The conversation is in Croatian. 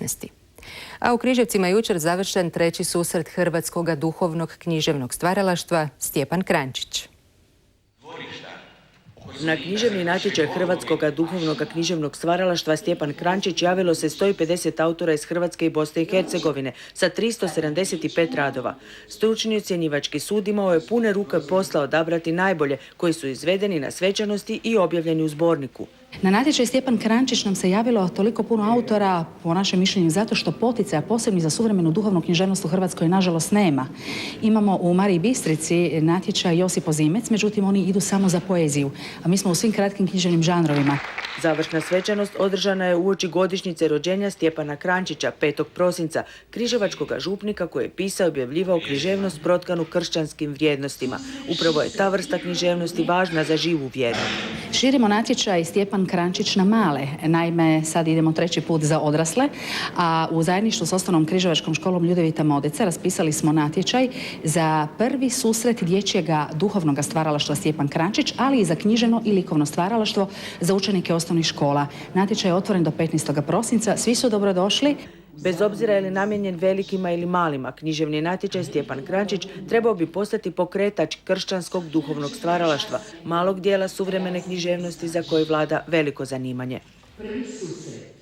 15. A u Križevcima je jučer završen treći susret hrvatskog duhovnog književnog stvaralaštva Stjepan Krančić. Na književni natječaj Hrvatskog duhovnog književnog stvaralaštva Stjepan Krančić javilo se 150 autora iz Hrvatske i Bosne i Hercegovine sa 375 radova. Stručni ocjenjivački sud imao je pune ruke posla odabrati najbolje, koji su izvedeni na svečanosti i objavljeni u zborniku. Na natječaj Stjepan Krančić nam se javilo toliko puno autora, po našem mišljenju, zato što poticaja posebni za suvremenu duhovnu književnost u Hrvatskoj nažalost nema. Imamo u Mariji Bistrici natječaj Josip Ozimec, međutim oni idu samo za poeziju, a mi smo u svim kratkim književnim žanrovima. Završna svečanost održana je uoči godišnjice rođenja Stjepana Krančića, 5. prosinca, križevačkog župnika koji je pisao i objavljivao književnost protkanu kršćanskim vrijednostima. Upravo je ta vrsta književnosti važna za živu vjeru. Širimo natječaj Stjepan Krančić na male. Naime, sad idemo treći put za odrasle, a u zajedništvu s osnovnom križevačkom školom Ljudevita Modica raspisali smo natječaj za prvi susret dječjega duhovnog stvaralaštva Stjepan Krančić, ali i za književno i likovno stvaralaštvo za učenike osnovnih škola. Natječaj je otvoren do 15. prosinca. Svi su dobrodošli. Bez obzira je li namijenjen velikima ili malima, književni natječaj Stjepan Krančić trebao bi postati pokretač kršćanskog duhovnog stvaralaštva, malog dijela suvremene književnosti za koje vlada veliko zanimanje. Prvi susret.